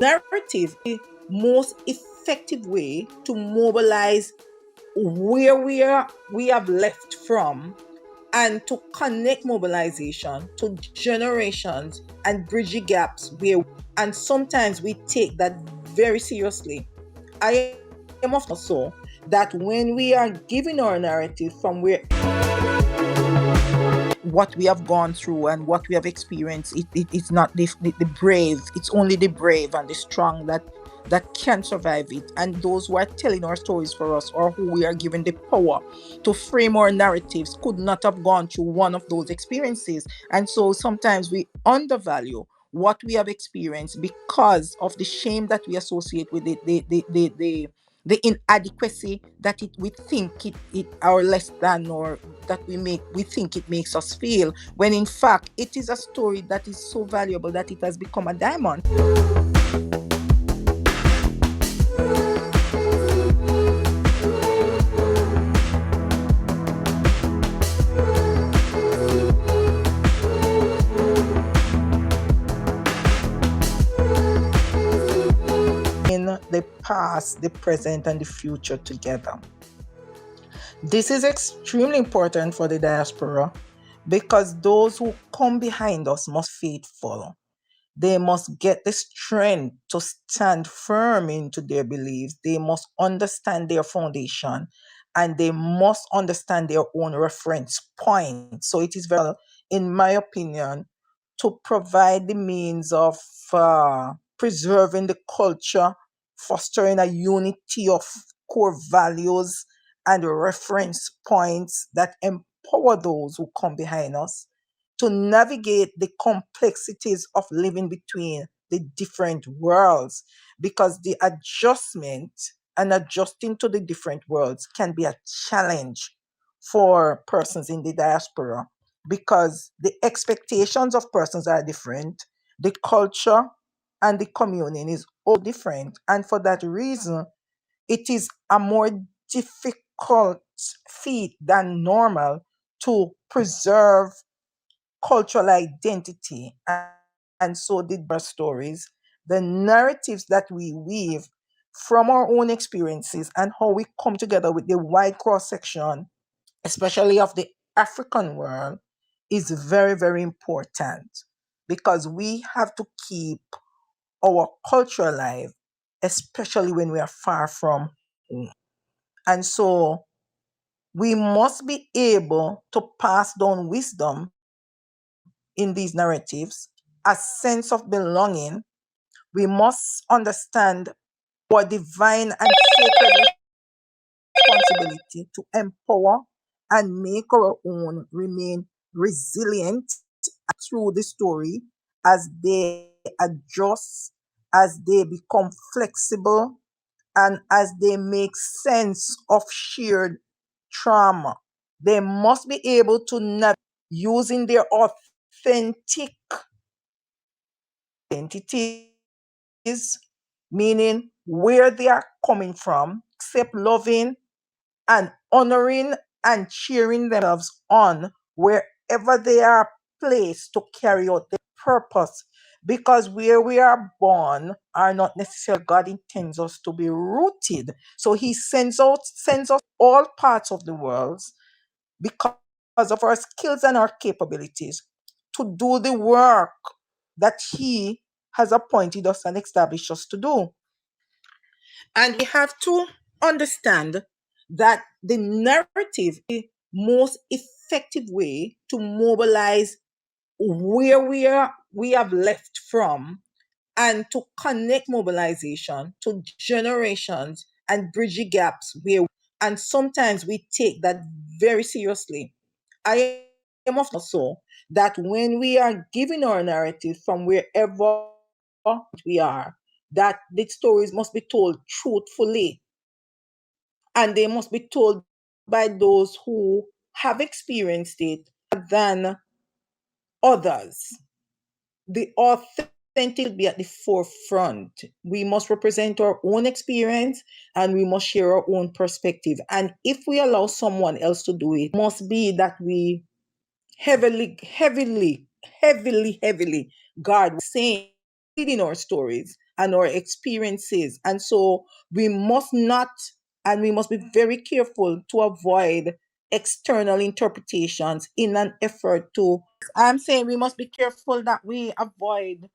Narrative is the most effective way to mobilize where we have left from and to connect mobilization to generations and bridge the gaps and sometimes we take that very seriously. I am often so that when we are giving our narrative from where what we have gone through and what we have experienced, it's not the brave, it's only the brave and the strong that can survive it. And those who are telling our stories for us or who we are giving the power to frame our narratives could not have gone through one of those experiences. And so sometimes we undervalue what we have experienced because of the shame that we associate with it, the inadequacy that we think it our less than, or that we think it makes us feel, when in fact it is a story that is so valuable that it has become a diamond. In the past, the present, and the future together. This is extremely important for the diaspora because those who come behind us must be faithful. They must get the strength to stand firm into their beliefs. They must understand their foundation and they must understand their own reference point. So it is very, in my opinion, to provide the means of preserving the culture, fostering a unity of core values and reference points that empower those who come behind us to navigate the complexities of living between the different worlds, because the adjustment and adjusting to the different worlds can be a challenge for persons in the diaspora because the expectations of persons are different, the culture and the communion is all different, and for that reason it is a more difficult feat than normal to preserve cultural identity. And so the stories, the narratives that we weave from our own experiences and how we come together with the wide cross section, especially of the African world, is very, very important because we have to keep our culture alive, especially when we are far from home. And so we must be able to pass down wisdom in these narratives, a sense of belonging. We must understand our divine and sacred responsibility to empower and make our own remain resilient through the story as they adjust, as they become flexible, and as they make sense of shared trauma. They must be able to navigate using their authentic identities, meaning where they are coming from, accept loving and honoring and cheering themselves on wherever they are placed to carry out their purpose. Because where we are born are not necessarily God intends us to be rooted. So He sends us all parts of the world because of our skills and our capabilities to do the work that He has appointed us and established us to do. And we have to understand that the narrative is the most effective way to mobilize where we have left from and to connect mobilization to generations and bridge the gaps where and sometimes we take that very seriously. I am often so that when we are giving our narrative from wherever we are, that the stories must be told truthfully and they must be told by those who have experienced it than others. The authentic be at the forefront. We must represent our own experience and we must share our own perspective. And if we allow someone else to do it, must be that we heavily guard saying in our stories and our experiences. And so we must not, and we must be very careful to avoid external interpretations in an effort to, I'm saying we must be careful that we avoid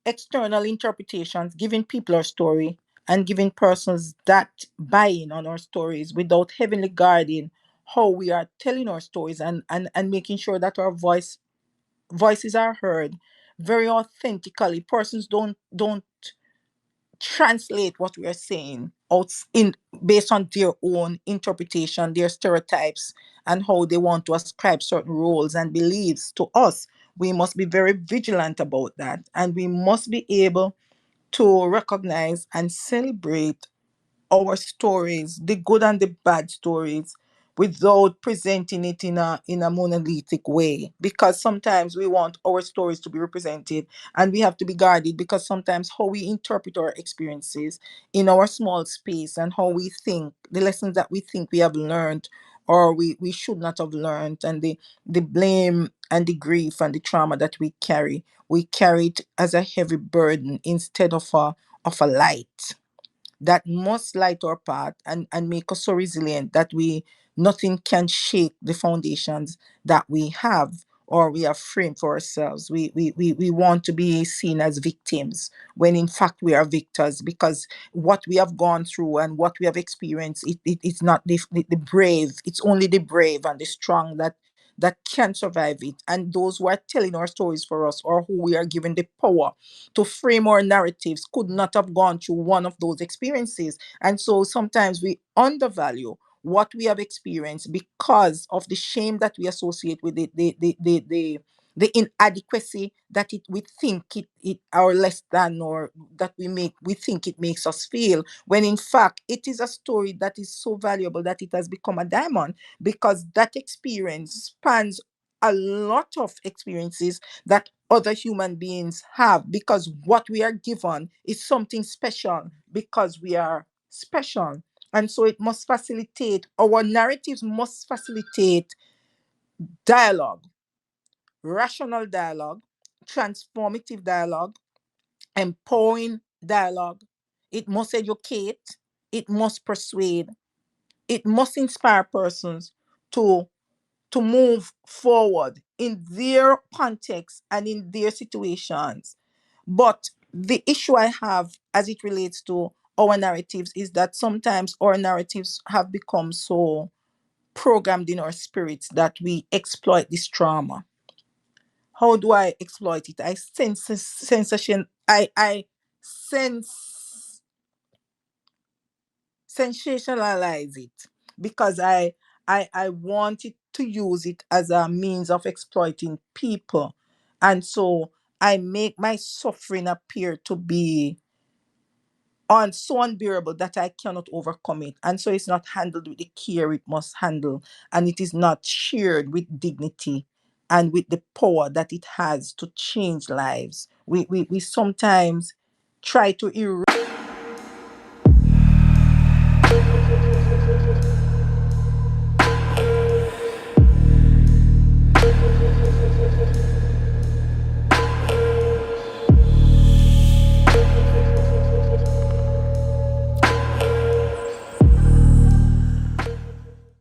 external interpretations, giving people our story and giving persons that buy in on our stories without heavily guarding how we are telling our stories, and making sure that our voices are heard very authentically. Persons don't translate what we are saying out in based on their own interpretation, their stereotypes, and how they want to ascribe certain roles and beliefs to us. We must be very vigilant about that, and we must be able to recognize and celebrate our stories, the good and the bad stories, without presenting it in a monolithic way. Because sometimes we want our stories to be represented, and we have to be guarded, because sometimes how we interpret our experiences in our small space, and how we think the lessons that we think we have learned, or we should not have learned, and the blame and the grief and the trauma that we carry it as a heavy burden instead of a light that must light our path, and make us so resilient that we nothing can shake the foundations that we have, or we have framed for ourselves. We want to be seen as victims when in fact we are victors, because what we have gone through and what we have experienced, it's not the brave, it's only the brave and the strong that can survive it. And those who are telling our stories for us, or who we are giving the power to frame our narratives, could not have gone through one of those experiences. And so sometimes we undervalue what we have experienced because of the shame that we associate with it, the inadequacy that we think it our less than, or that we think it makes us feel, when in fact it is a story that is so valuable that it has become a diamond, because that experience spans a lot of experiences that other human beings have, because what we are given is something special, because we are special. And so it must facilitate, our narratives must facilitate dialogue, rational dialogue, transformative dialogue, empowering dialogue. It must educate, it must persuade, it must inspire persons to move forward in their context and in their situations. But the issue I have as it relates to our narratives is that sometimes our narratives have become so programmed in our spirits that we exploit this trauma. How do I exploit it? I sense sensation. I sense sensationalize it, because I wanted to use it as a means of exploiting people. And so I make my suffering appear to be so unbearable that I cannot overcome it. And so it's not handled with the care it must handle, and it is not shared with dignity and with the power that it has to change lives. We sometimes try to erase